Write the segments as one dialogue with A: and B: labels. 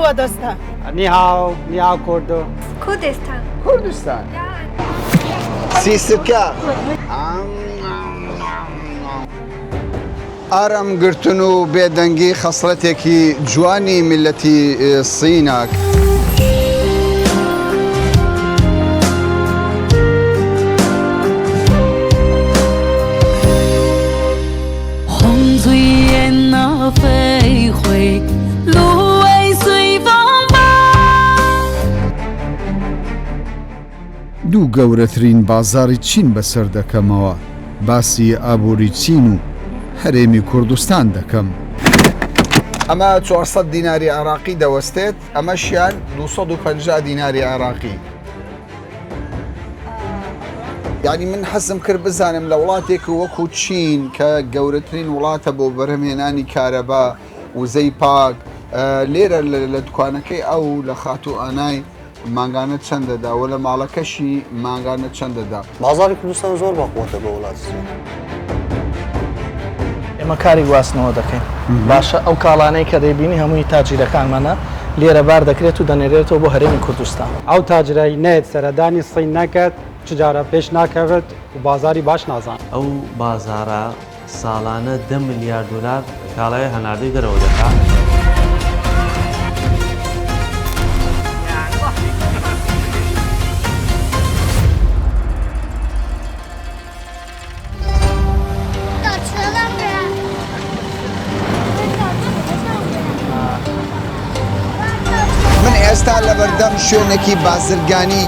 A: Kurdistan.
B: Ni hao Kurdo.
C: Kurdistan.
D: Kurdistan.
C: Yeah.
D: سیسکە ئارام گرتن و بێدەنگی خەسڵەتێکی جوانی میلەتی سیناک
E: دوو گەورەترین بازاری چین بەسەر دەکەمەوە باسی ئابووری چین و هەرێمی کوردستان دەکەم.
D: ئەمە 400 دیناری عراقی دەوەستێت ئەمەشیان 250 دیناری عراقی. یعنی من حەزم کرد بزانم لە وڵاتێک وەکو چین کە گەورەترین وڵاتە بۆ بەرهەمهێنانی کارەبا وزەی پاک لێرە لە دوکانەکەی ئەو لە خاتو ئانای مانگانە چەندەدا و لە ماڵەکەشی مانگانە چەندەدا.
F: بازاری کوردستان زۆر باقوتە بە وڵات.
G: ئێمە کاری گواستنەوە دەکەین باشە ئەو کاڵانەی کە دەیبینی هەمووی تاجیرەکانمانە لێرە بار دەکرێت و دەنێرێتەوە بۆ هەرێمی کوردستان.
B: ئەو تاجرای نێت سەردانی سین نەکرد چجارە پێش ناکەوێت و بازاری باش نازان.
H: ئەو بازارە ساڵانە 10 میلیارد دلار کاڵای هەناردەی دەرەوە دەکات.
D: من ئێستا لە بەردەم شوێنێکی بازرگانی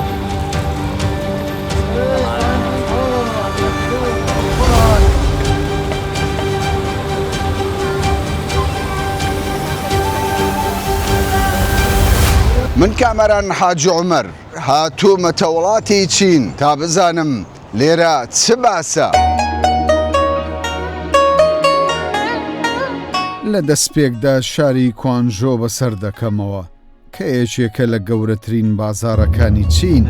D: من کامەران حاجی عومەر هاتوومەتە وڵاتی چین تا بزانم لێرە چ باسە.
E: لە دەستپێکدا شاری کوانژۆ بەسەر دەکەمەوە کە یەکێکە لە گەورەترین بازارەکانی چین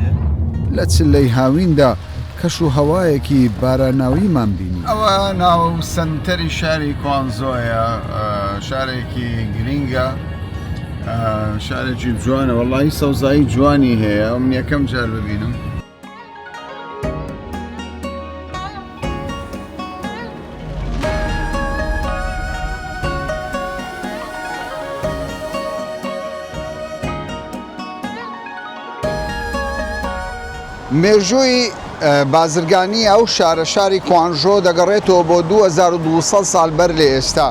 E: لە چلەی هاویندا کەش و هەوایەکی باراناویمان بینی. ئەوە ناو سنتەری شاری کوانزۆیە شارێکی گرینگە شارێکی جوانە وەڵی سەوزایی جوانی هەیە ئەو من یەکەم جار ببینم.
D: مێژووی بازرگانی ئەو شارە شاری کوانژۆ دەگەڕێتەوە بۆ 2200 ساڵ بەر لە ئێستا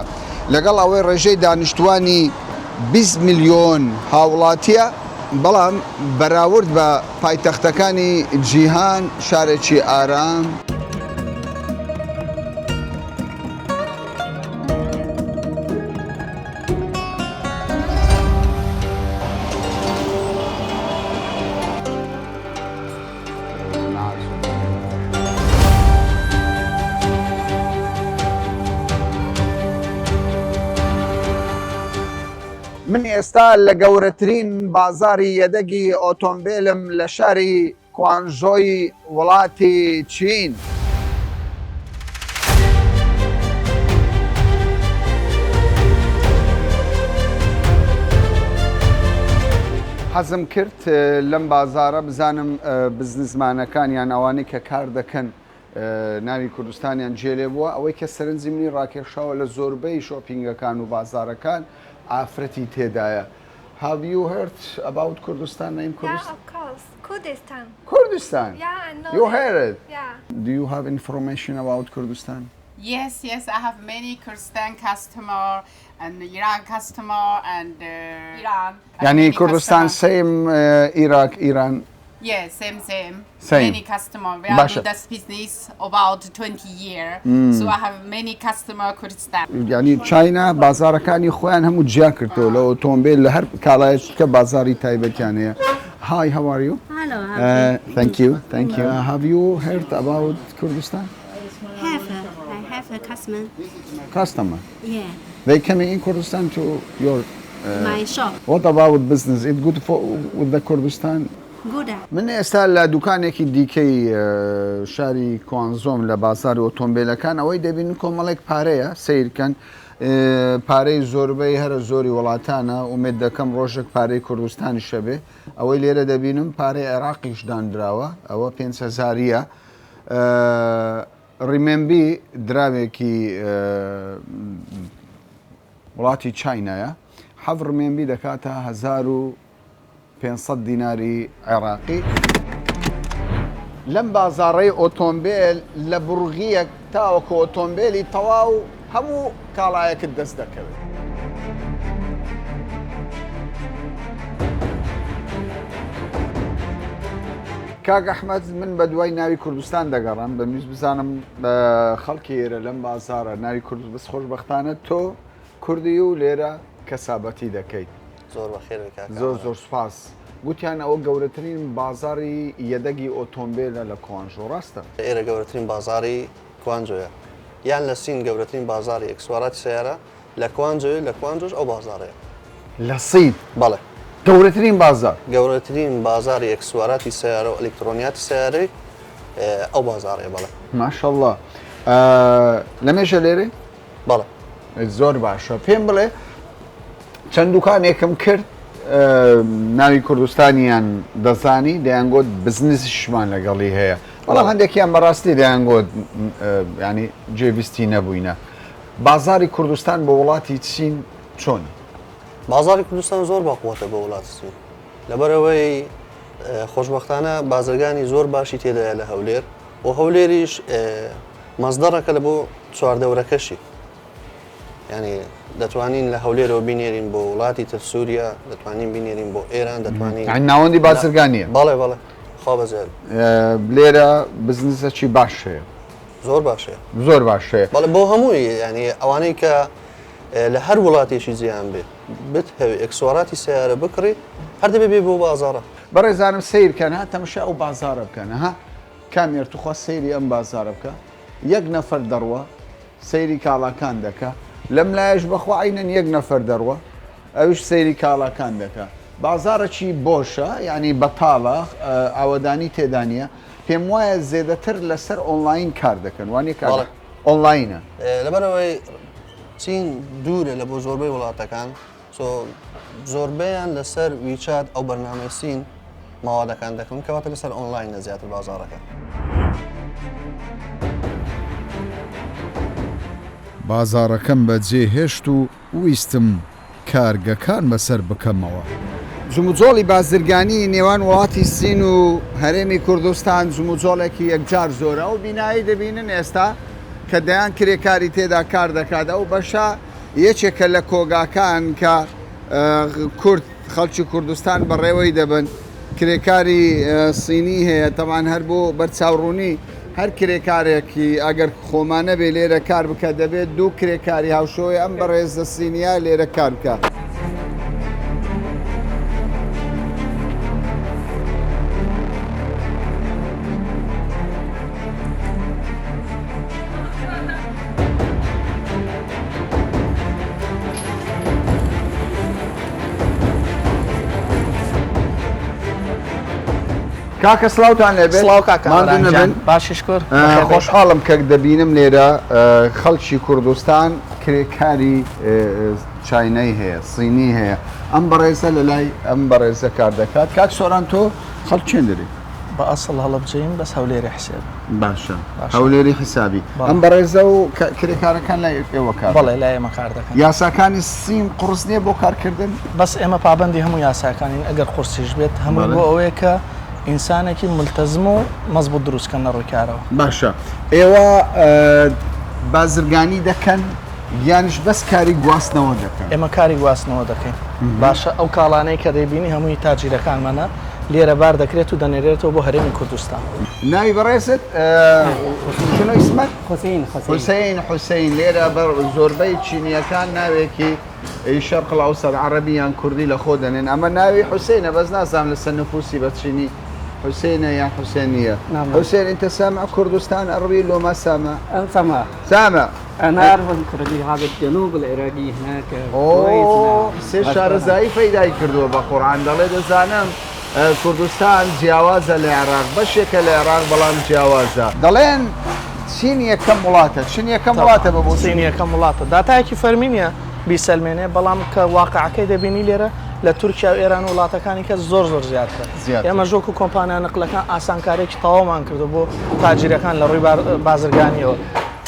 D: لەگەڵ ئەوەی ڕێژەی دانیشتوانی 20 میلیۆن هاوڵاتیە بەڵام بەراورد بە پایتەختەکانی جیهان شارێکی ئارام من ئێستا لە گەورەترین بازاری یەدەگی ئۆتۆمبیلم لە شاری کوانژۆی وڵاتی چین. حەزم کرد لەم بازارە بزانم بزنسمانەکانیان ئەوانەی کە کار دەکەن ناوی کوردستانیان جێلێ بووە ئەوەی کە سەرنجی منی ڕاکێشاوە لە زۆربەی شۆپینگەکان و بازارەکان ئافرەتی تێدایە. Have you heard about Kurdistan name Kurdistan?
C: Yeah, of course. Kurdistan.
D: Kurdistan?
C: Yeah, I know
D: You
C: that.
D: heard it?
C: Yeah.
D: Do you have information about Kurdistan?
I: Yes, I have many Kurdistan customer and Iran customer and Iran.
D: Yani Kurdistan same Iraq, Iran?
I: Yes, same.
D: Same.
I: Many customer. We
D: Basha.
I: do this business about 20 years. So I have many customer Kurdistan.
D: Yani China بازارەکانی خۆیان هەموو جیا کردەوە لە ئۆتۆمبیل لە هەر کاڵایەکە بازاری تایبەتیان هەیە. Hi, how are you?
J: Hello,
D: Thank you. Have you heard about Kurdistan?
J: I have a customer.
D: Customer.
J: Yeah,
D: They coming in Kurdistan to your
J: my shop.
D: What about business? It's good for with the Kurdistan?
J: Good.
D: من ئێستا لە دوکانێکی دیکەی شاری کوانزۆم لە بازاری ئۆتۆمبیلەکان ئەوەی دەبین کۆمەڵێک پارەیە سیرکەن پارەی زۆربەی هەرە زۆری وڵاتانە ومێت دەکەم ڕۆژێک پارەی کوردستانی شەبێ ئەوەی لێرە دەبینم پارەی عێراقیش دانراوە ئەوە 5,000ە ڕیمێنبی دراوێکی وڵاتی چینایە حەڤ ڕمێنبی دەکاتە 1,500 دیناری عێراقی لەم بازاڕەی ئۆتۆمبیل لە بڕغیەک تاوەکو ئۆتۆمبیلی تەواو هەموو کاڵایەکت دەست دەکەوێت. کاک ئەحمەد من بە دوای ناوی کوردستان دەگەڕم بەویست بزانم خەڵکی ئێرە لەم بازارە ناوی کورد بەس خۆشبەختانە تۆ کوردی و لێرە کەسابەتی دەکەیت.
F: زۆر بەخێر
D: زۆر سوپاس. گوتیان ئەوە گەورەترین بازاری یەدەگی ئۆتۆمبیلە لە کوانجۆ ڕاستە؟
F: ئێرە گەورەترین بازاری کوانجۆیە. یان لە سین گەورەترین بازاری ئەکسوارەتی سیارە لە کوانجۆش ئەو بازارەیە.
D: لە سین؟
F: بەڵێ.
D: گەورەترین بازار؟
F: گەورەترین بازاری ئەکسوارەتی سیارە و ئەلکترۆنیاتی سیارەی ئەو بازارەیە بەڵێ.
D: ماشەڵڵا. لەمێژە لێرە؟
F: بەڵێ.
D: زۆر باشە. پێم بڵێ چەند دوکانێکم کرد ناوی کوردستانیان دەزانی دەیانگۆت بزنسشمان لەگەڵی هەیە. بەڵام هەندێکیان بەڕاستی دەیانگۆت ینی جێویستی نەبووینە. بازاری کوردستان بە وڵاتی چین چۆن؟
F: بازاری کوردستان زۆر باقوتە بە وڵاتی چین. لەبەرەوەی خۆشبەختانە بازرگانی زۆر باشی تێدایە لە هەولێر و هەولێریش مەزدەڕەکە لە بۆ چواردەورەکەشی. ینی دەتوانین لە هەولێرەوە بینێرین بۆ وڵاتی تر سووریا دەتوانین بینێرین بۆ ئێران دەتوانین
D: ناوەندی بازرگانیە؟
F: بەڵێ خوا بەزێر
D: لێرە بزنسەکی باش هەیە؟
F: زۆر باشەیە.
D: زۆر باشەیە.
F: بەڵێ بۆ هەمووی ینی ئەوانەی کە لە هەر وڵاتێکی جیهان بێت بتهەوێ ئەکسوارەتی سیارە بکڕی هەر دەبێ بێ بۆ بازارە.
D: بەڕێزانم سیرکەن ها تەماشا ئەو بازارە بکەن ها کامێر توخوا سەیری ئەم بازارە بکە یەک نەفەر دەڕوە سەیری کاڵاکان دەکە لەم لایەش بەخوا عینەن یەک نەفەر دەڕوە ئەویش سەیری کاڵاکان دەکە. بازارەکی بۆشە ینی بەتاڵە ئاوەدانی تێدانە پێم وایە زێدەتر لەسەر ئۆنلاین کار دەکەن وانێ کار ئۆنلاینە.
F: لەبەرەوەی چین دوورە لە بۆ زۆربەی وڵاتەکان زۆربەیان لەسەر ویچات ئەو بەرنامەی سین ماوادەکان دەکەن کەواتە لەسەر ئۆنلاینە زیاتر بازارەکە.
E: بازارەکەم بەجێ هێشت و ویستم کارگەکان بەسەر بکەمەوە.
D: جموجۆڵی بازرگانی نێوان وڵاتی سین و هەرێمی کوردستان جموجۆڵێکی یەکجار زۆرە و بینایی دەبینن ئێستا کە دەیان کرێکاری تێدا کار دەکات ئەو بەشە یەکێکە لە کۆگاکان کە کورد خەڵکی کوردستان بەڕێوەی دەبن کرێکاری سینی هەیە تەمان هەر بۆ بەرچاوڕوونی هەر کرێکارێکی ئەگەر خۆمانە بێ لێرە کار بکە دەبێت دوو کرێکاری هاوشۆی ئەم بەڕێزە سینیا لێرە کار بکە. کاکە سڵاوتان لێبێت
G: باششکر
D: خۆشحاڵم کە دەبینم لێرە خەڵکی کوردستان کرێکاری چاینەی هەیە سینی هەیە ئەم بەڕێزە لە لای ئەم بەڕێزە کار دەکات کاک سۆران تۆ خەڵک چێن دەری؟
G: بە ئەسڵ هەڵە بجین بەس هەولێری حسێب.
D: باشە هەولێری حسابی ئەم بەڕێزە و کرێکارەکان لای ئێوە کار
G: بەڵێ لای ئێمە کار دەکەن.
D: یاساکانی سیم قورس نییە بۆ کارکردن؟
G: بەس ئێمە پابندی هەموو یاساکانین ئەگەر قورسیش بێت هەموو بۆ ئەوەیە کە ئینسانێکی ملتەزم و مەزبوط دروستکەن لە ڕوویکارەوە.
D: باشە ئێوە بازرگانی دەکەن یانش بەس کاری گواستنەوە دەکەن؟
G: ئێمە کاری گواستنەوە دەکەین. باشە ئەو کاڵانەی کە دەیبینی هەمووی تاجیرەکانمانە لێرە بار دەکرێت و دەنێرێتەوە بۆ هەرێمی کوردستان.
D: ناوی بەڕێزت شنو اسمك؟ حوسین لێرە زۆربەی چینیەکان ناوێکی شەرق الأوسط عربیان کوردی لە خۆ دەنێن ئەمە ناوی حوسینە بەس نازانم لە سەرنووسی بە چینی حسين يا حسينية. نعم. حسين انت سامع كردستان عربي لو ما سامع؟ سامع.
A: انا اعرف الكردي هذا الجنوب العراقي هناك.
D: اوه سي شارزایی پیدا کردو با قرآن دڵێ دەزانم كردستان جیاوازە لە عێراق بەشێکە لە عێراق بەڵام جیاوازە دەڵێن چین یەکەم وڵاتە چین یەکەم وڵاتە بە بۆ
G: سینی یەکەم وڵاتە داتایەکی فەرمینە بیسەلمێنێ بەڵام کە واقعەکەی دەبینی لێرە لە تورکیا و ئێران وڵاتەکانی کە زۆر زیاترە ئێمە ژۆکو کۆمپانیا نقلەکان ئاسانکارێکی تەواومان کردو بۆ تاجیرەکان لە ڕووی بازرگانیەوە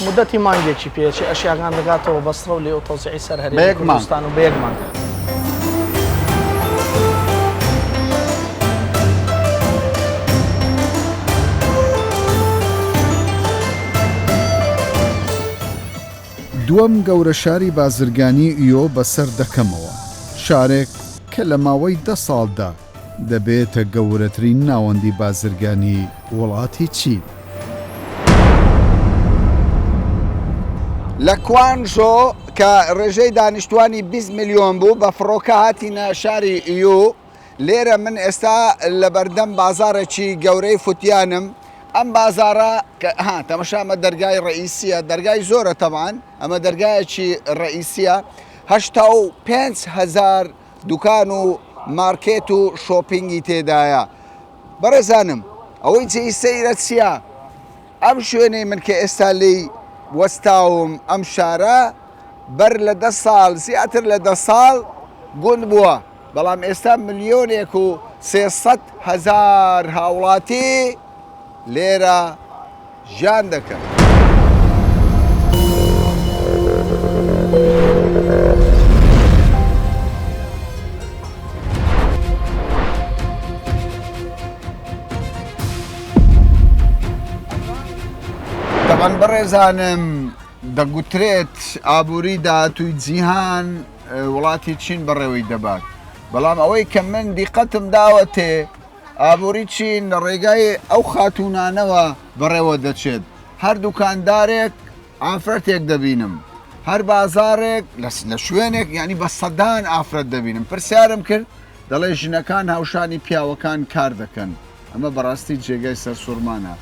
G: مدەتی مانگێکی پێچی ئەشیاگان دەگاتەوە بەسڕە و لێ و تۆزیعی سەرهەرێمی کوردستان و بە یەک مانگ.
E: دووەم گەورە شاری بازرگانی ئیۆ بەسەر دەکەمەوە شارێک کە لە ماوەی 10 ساڵدا دەبێتە گەورەترین ناوەندی بازرگانی وڵاتی چین.
D: لە کوانژۆ کە ڕێژەی دانیشتوانی 20 میلیۆن بوو بە فڕۆکە هاتینە شاری ئیۆ لێرە من ئێستا لە بەردەم بازارێکی گەورەی فوتیانم ئەم بازارە تەمەشامە دەرگای ڕئیسیە دەرگای زۆرە تەمان ئەمە دەرگایەکی ڕئیسیە 85,000 دوکان و مارکێت و شۆپینگی تێدایە. بەڕێزانم ئەوەی جێی سەیرە چییە؟ ئەم شوێنەی من کە ئێستا لی وەستاوم ئەم شارە بەر لە 10 ساڵ زیاتر لە 10 ساڵ گوند بووە بەڵام ئێستا 1,300,000 هاوڵاتی لێرە ژیان دەکەن. تەمان بەڕێزانم دەگوترێت ئابووری داهاتووی جیهان وڵاتی چین بەڕێوەی دەبات بەڵام ئەوەی کە من دیقەتم داوەتێ ئابووری چین لە ڕێگای ئەو خاتونانەوە بەڕێوە دەچێت هەر دوکاندارێک ئافرەتێک دەبینم هەر بازارێک لە شوێنێک ینی بە سەدان ئافرەت دەبینم پرسیارم کرد دەڵێ ژنەکان هاوشانی پیاوەکان کار دەکەن ئەمە بەڕاستی جێگای سەرسوورمانە.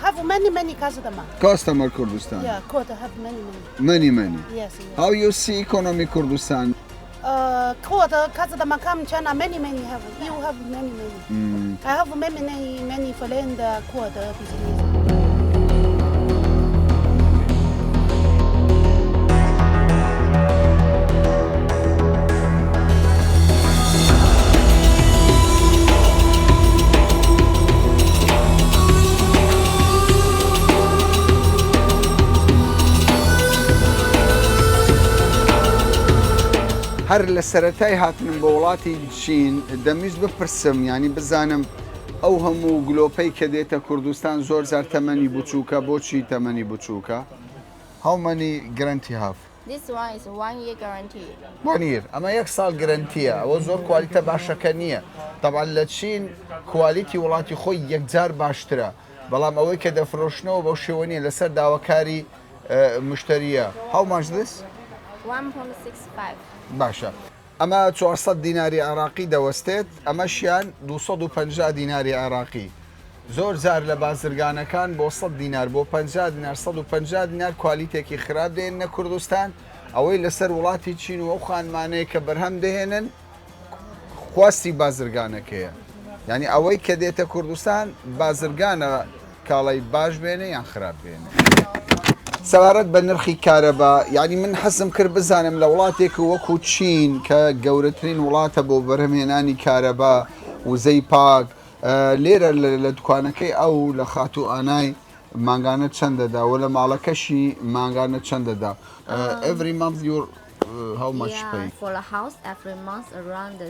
K: Have many customer.
D: Customer Kurdistan.
K: Yeah, quota have many.
D: Many.
K: Yes.
D: How you see economy Kurdistan?
K: Quota customer come China many have. You have many. I have many friend quota business. هەر لە سەرەتای هاتنم بە وڵاتی چین دەمویست بپرسم ینی بزانم ئەو هەموو گلۆپەی کە دێتە کوردستان زۆر زار تەمەنی بچووکە بۆچی تەمەنی بچووکە؟ How many guarantee have?
L: This one is 1 year guarantee.
D: 1 year. ئەمە 1 ساڵ گرنتیە ئەوە زۆر کوالیتە باشەکە نییە طبعا لە چین کوالیتی وڵاتی خۆی یەکجار باشترە بەڵام ئەوەی کە دەفرۆشنەوە بەو شێوەنیە لەسەر داواکاری مشتریە. How much this?
L: 1.65.
D: باشە ئەمە 400 دیناری عراقی دەوەستێت ئەمەشیان 250 دیناری عراقی زۆر زار لە بازرگانەکان بۆ 100 دینار بۆ 50 دینار 150 دینار کوالیتێکی خراپ دێنە کوردستان ئەوەی لەسەر وڵاتی چین و ئەو خانمانەیە کە بەرهەم دەهێنن خواستی بازرگانەکەیە ینی ئەوەی کە دێتە کوردستان بازرگانە کاڵی باش بێنێ یان خراپ بێنێ. سەبارەت بە نرخی کارەبا یعنی من حەزم کرد بزانم لە وڵاتێک وەکو چین کە گەورەترین وڵاتە بۆ بەرهەمهێنانی کارەبا وزەی پاک لێرە لە دوکانەکەی ئەو لە خاتو ئانای مانگانە چەندەدا و لە ماڵەکەشی مانگانە چەندەدا. Every month you're how much pay?
L: For a house every month around $70.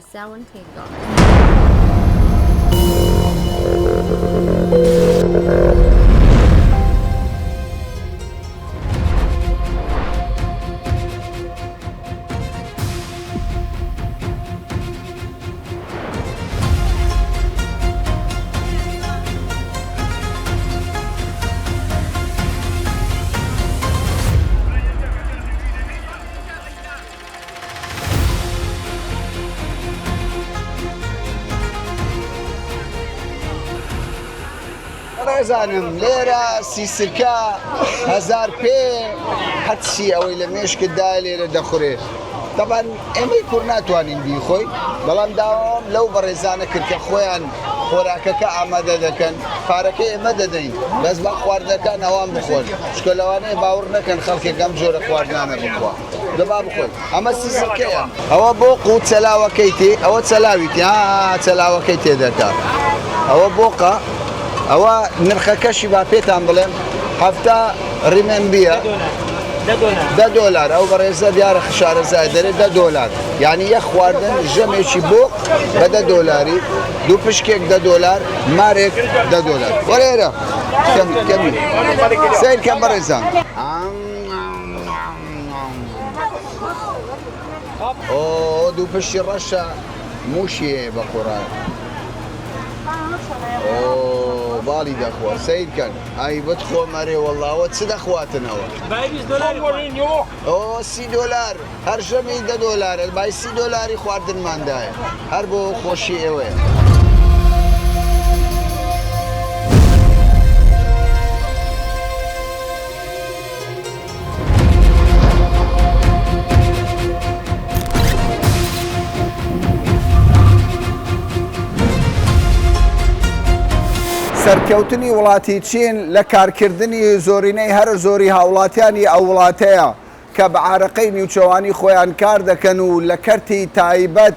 D: ڕێزانم لێرە سیسکە هەزار پێ هەرچی ئەوەی لە مێشکتدا لێرە دەخورێ دەبان ئێمەی کوڕ ناتوانین بیخۆی بەڵام داوام لەو بەڕێزانە کرد کە خۆیان خۆراکەکە ئامادە دەکەن پارەکەی ئێمە دەدەین بەس بە خواردنەکان ئەوان بخۆن شکۆلەوانەیە باوەڕ نەکەن خەڵکێکم جۆرە خواردنانە بخوا دەبا بخۆن ئەمە سیزەکەیە ئەوە بۆق و چەلاوەکەی تێ ئەوە چەلاویتی چەلاوەکەی تێدەکات ئەوە بۆقە ئەوە نرخەکەشی با پێتان بڵێم هەفتە ڕیمەنبیە $10 ئەو بەڕێزە دیارە خشارەزای دەرێت $10 یعنی یەک خواردن ژەمێکی بۆق بە $10 دوو پشکێک $10 مارێک $10 وەرێرە کەمی سیر کەم بەڕێزان ئۆ دوو پشتی ڕەشە موشیێ بە قوڕان باڵی دەخوا سیرکەن ئای بتخۆ مەرێ وەڵاوە چ دەخواتنەوە ئۆ $30 هەر ژەمی $10 بای $30 خواردنماندایە هەر بۆ خۆشی ئێوەیە سەرکەوتنی وڵاتی چین لە کارکردنی زۆرینەی هەر زۆری هاوڵاتیانی ئەو وڵاتەیە کە بە عارەقەی نیوچەوانی خۆیان کار دەکەن و لە کەرتی تایبەت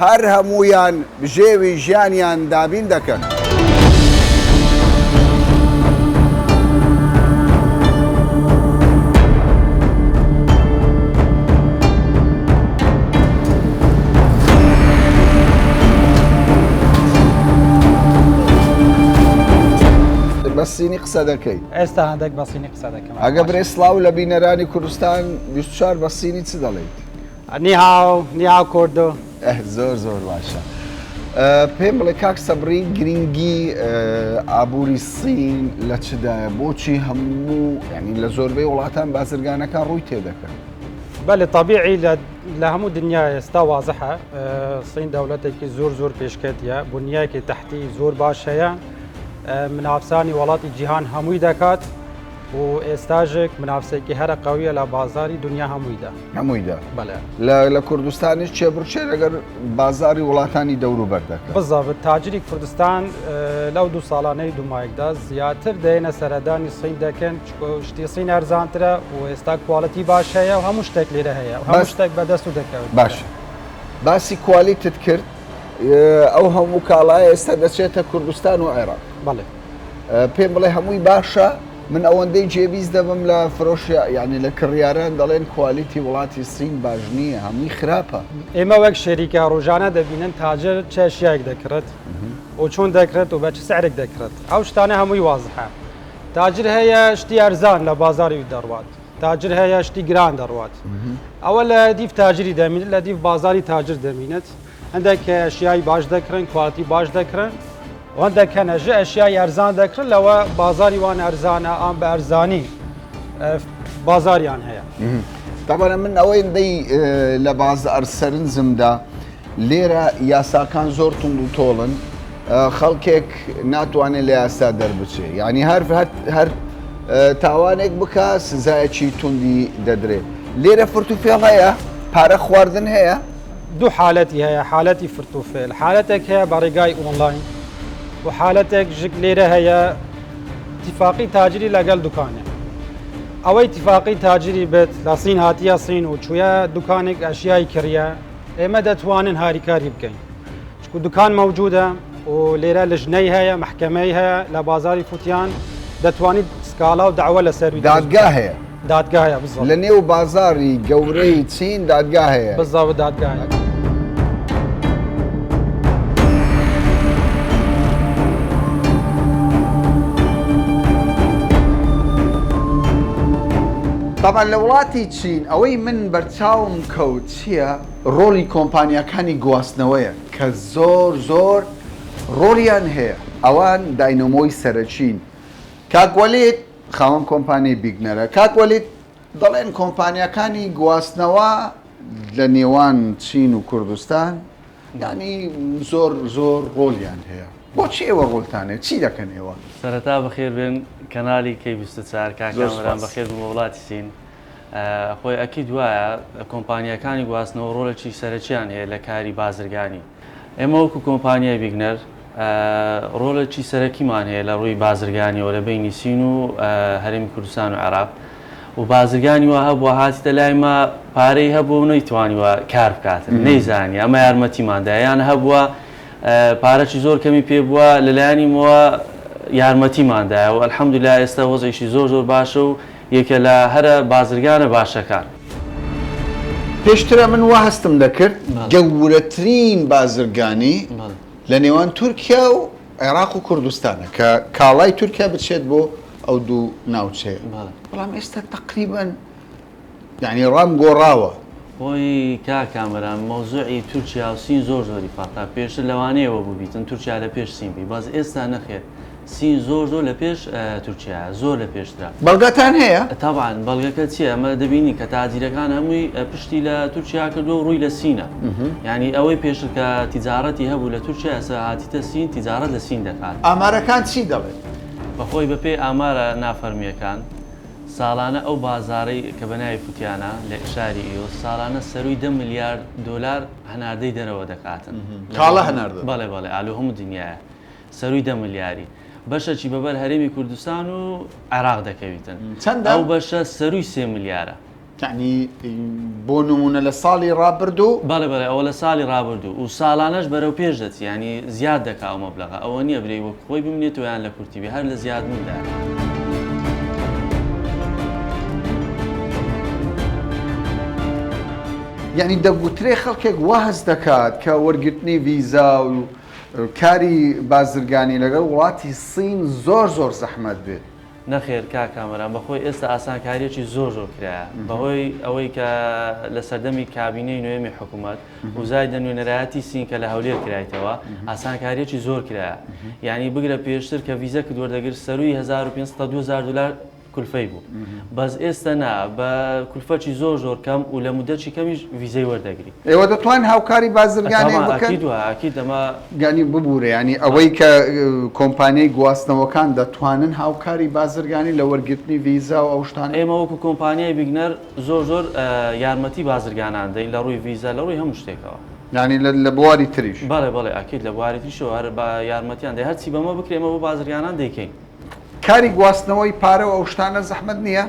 D: هەر هەمویان بژێوی ژیانیان دابین دەکەن. بەسینی قسە دەکەی
B: ئێستا هەندێک بەسینی قسە دەکەم
D: ئەگە برێ سڵاو لە بینەرانی کوردستان 24 بەسینی چ دەڵێیت؟
B: نیهاو کوردۆ
D: زۆر زۆر باشە پێم بڵێ کاک سەبری گرنگی ئابووری سین لە چدایە بۆچی هەموو ینی لە زۆربەی وڵاتان بازرگانەکان ڕووی تێدەکەن
B: بەێ طبیعی لە هەموو دنیا ئێستا وازەحە سین دەوڵەتێکی زۆر پێشکەتیە بنیایەکی تەحتی زۆر باش هەیە منافسانی وڵاتی جیهان هەمووی دەکات و ئێستاژێک منافسێکی هەرە قویە لە بازاری دنیا
D: هەموویدا لە کوردستانیش چێبڕچێ لەگەر بازاری وڵاتانی دەوروبەر دەکات
B: بزاوت تاجری کوردستان لەو 2 ساڵانەی دومایکدا زیاتر دێنە سەردانی سین دەکەن شتی سین ئەرزانترە و ئێستا کوالەتی باش هەیە و هەموو شتێک لێرە هەیە هەموو شتێک بەدەست و دەکەوێت
D: باش باسی کوالیتت کرد ئەو هەموو کاڵایە ئێستا دەچێتە کوردستان و عێراق
B: بەڵێ
D: پێم بڵێ هەمووی باشە من ئەوەندەی جێبیز دەبم لە فرۆشی یعنی لە کڕیاران دەڵێن کوالیتی وڵاتی سین باش نییە هەمووی خراپە
B: ئێمە وەک شەریکە ڕۆژانە دەبینن تاجر چێشیاک دەکرێت و چۆن دەکرێت و بە چ سعرێک دەکرێت ئەو شتانە هەمووی وازحە تاجر هەیە شتی ئەرزان لە بازاری دەڕوات تاجر هەیە شتی گران دەڕوات ئەوە لە دیف تاجری دەمینێت لە دیف بازاری تاجر دەمینێت هەندێک ئەشیای باش دەکرن کواڵەتی باش دەکرن وەندەکەنە ژە ئەشیای ئەرزان دەکرن لەوە بازاری وان ئەرزانە ئام بە ئەرزانی بازاریان هەیە
D: تابانە من ئەوەی دەی لە بازار سەرنجمدا لێرە یاساکان زۆر تونند و تۆڵن خەڵکێک ناتوانێت لە یاسا دەربچێ یعنی هەر تاوانێک بکە سزایەکی توندی دەدرێت لێرە فرتوفێڵ هەیە پارە خواردن هەیە
B: دوو حالەتی هەیە حالەتی فرتوفێل حالەتێک هەیە بە ڕێگای ئۆنلاین و حالەتێک ژک لێرە هەیە اتفاقی تاجری لەگەڵ دوکانێ ئەوەی اتفاقی تاجری بێت لە سین هاتیە سین و چوویە دوکانێک ئەشیای کڕە ئێمە دەتوانن هاریکاری بکەین چکو دوکان مەوجودە و لێرە لژنەی هەیە محکەمەی هەیە لە بازاری فوتیان دەتوانیت سکالا و داوە لە سەروی
D: دادگا هەیە
B: دادگا هەیە بزڵ
D: لە نێو بازاری گەورەی چین دادگا هەیە
B: بزاوە دادگا هەیە
D: طبعا لە وڵاتی چین ئەوەی من بەرچاوم کەوت چییە ڕۆلی کۆمپانیەکانی گواستنەوەیە کە زۆر ڕۆلیان هەیە ئەوان داینەمۆی سەرچین کاکوەلیت خاوەن کۆمپانیای بیگنەرە کاکوەلیت دەڵێن کۆمپانیەکانی گواستنەوە لە نێوان چین و کوردستان ینی زۆر ڕۆلیان هەیە بۆچی ئێوە ڕۆڵتانێت چی دەکەن ئێوە
H: سەرەتا بەخێر بێن کەنالی کەی24 کاکەمەران بەخێر بوو وڵاتی سین خۆی ئەکی دوایە کۆمپانیەکانی گواستنەوە ڕۆڵێکی سەرچیان هەیە لە کاری بازرگانی ئێمە وەکو کۆمپانیای بیگنەر ڕۆڵێکی سەرەکیمان هەیە لە ڕووی بازرگانیەوە لە بینی سین و هەرێمی کوردستان و عێراق و بازرگانی وە هەبووە هاتیتە لای ما پارەی هەبوو نەیتوانیوە کار بکاتن نەیزانی ئەمە یارمەتیماندا یان هەبووە پارەی زۆر کەمی پێ بووە لەلایەنیمەوە یارمەتیماندایە و ئەلحەمدولیلا ئێستا وەزعیشی زۆر باشە و یەکە لە هەرە بازرگانە باشەکان.
D: پێشترە من وا هەستم دەکرد گەورەترین بازرگانی لە نێوان تورکیا و عێراق و کوردستانە کە کاڵای تورکیا بچێت بۆ ئەو دوو ناوچەیە بەڵام ئێستا تقریبان یعنی ڕام گۆڕاوە.
H: خۆی کامەران مۆزوعی تورکیا و سین زۆری فەرقا پێشتر لەوانەیەوە بووبیتن تورکیا لە پێش سین بی باز ئێستا نەخێت سین زۆر لە پێش تورکیا زۆر لە پێشترا.
D: بەڵگەتان هەیە؟
H: تاوان بەڵگەکە چیە ئەمە دەبینی کە تاجیرەکان هەمووی پشتی لە تورکیا کردو و ڕووی لە سینە ینی ئەوەی پێشتر کە تیجارەتی هەبوو لە تورکیا ئێستا هاتیتە سین تیجارەت لە سین دەکات.
D: ئامارەکان چی دەڵێت؟
H: بەخۆی بەپێی ئامارە نافەرمیەکان ساڵانە ئەو بازارەی کە بەناوی فوتیانە لە ئیشاری ئیۆ ساڵانە سەروی 10 میلیارد دلار هەناردەی دەرەوە دەکاتن.
D: کاڵە هەناردە؟
H: بەڵێ ئالو هەموو دنیاە سەروی 10 میلیاری. بەشەکی بەبەر هەرێمی کوردستان و عێراق دەکەویتن.
D: چەندە؟
H: ئەو بەشە سەروی 3 میلیارە.
D: یعنی بۆ نمونە لە ساڵی ڕابردوو؟
H: بەڵێ ئەوە لە ساڵی ڕابردوو و ساڵانەش بەرەو پێش دەچی ینی زیاد دەکا ئەو مەبلەغە ئەوە نییە برێ وەک خۆی بمێتەوە یان لە کورتیبی هەر لە زیاد مندا.
D: یعنی دەگوترێ خەڵکێک وا هەست دەکات کە وەرگرتنی ڤیزا و کاری بازرگانی لەگەڵ وڵاتی سین زۆر زەحمەت بێت.
H: نەخێر کامەران بەخۆی ئێستا ئاسانکاریەکی زۆر کرایە بەهۆی ئەوەی کە لە سەردەمی کابینەی نوێمی حکوومەت وزای دەنوێنەرایەتی سین کە لە هەولێر کرایتەوە ئاسانکاریەکی زۆر کرایە یعنی بگرە پێشتر کە ڤیزە کە دووەردەگرت سەروی 1500 2000 دلار کولفەی بوو بەس ئێستا نا بە کولفەکی زۆر کەم و لە مودەتی کەمیش ڤیزەی وەردەگری.
D: ئێوە دەتوان هاوکاری بازرگانی بکەن؟
H: ئاکید ئەمە
D: گانی ببوورە ینی ئەوەی کە کۆمپانیای گواستنەوەکان دەتوانن هاوکاری بازرگانی لە وەرگرتنی ڤیزا و ئەو شتان
H: ئێمە وەکو کۆمپانیای بیگنەر زۆر یارمەتی بازرگانان دەین لە ڕووی ڤیزا لە ڕووی هەموو شتێکەوە.
D: یعنی لە بواری تریش؟
H: بەڵێ ئاکید لە بواری تریشەوە هەر بە یارمەتیان دەی هەرچی بەمە بکرێمە بۆ بازرگانان دەیکەین.
D: کاری گواستنەوەی پارە و ئەو شتانە زەحمەت نییە؟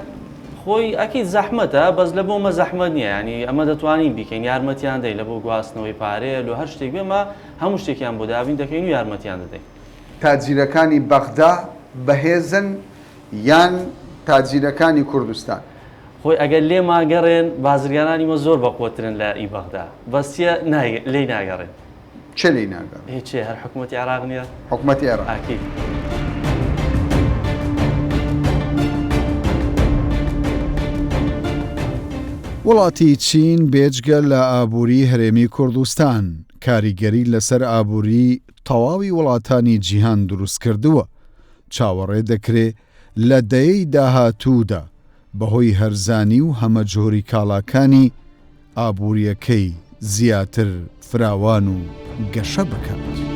H: خۆی ئەکید زەحمەتە بەس لە بۆمە زەحمەت نییە ینی ئەمە دەتوانین بیکەین یارمەتیان دەی لە بۆ گواستنەوەی پارەیە لە هەر شتێک بێمە هەموو شتێکیان بۆ داوین دەکەین و یارمەتیان دەدەین.
D: تاجیرەکانی بەغدا بەهێزن یان تاجیرەکانی کوردستان؟
H: خۆی ئەگەر لێ ماگەڕێن بازرگانانی مە زۆر بەقوترن لە ئی بەغدا بەسیە لێی ناگەڕێن.
D: چه لێی ناگەڕێن؟
H: هیچێ هەر حکوومەتی عێراق نییە؟
D: حکوومەتی عێراق.
H: ئاکید.
E: وڵاتی چین بێجگە لە ئابووری هەرێمی کوردستان کاریگەری لەسەر ئابووری تەواوی وڵاتانی جیهان دروست کردووە چاوەڕێ دەکرێت لە دەیەی داهاتوودا بەهۆی هەرزانی و هەمەجۆری کاڵاکانی ئابووریەکەی زیاتر فراوان و گەشە بکات.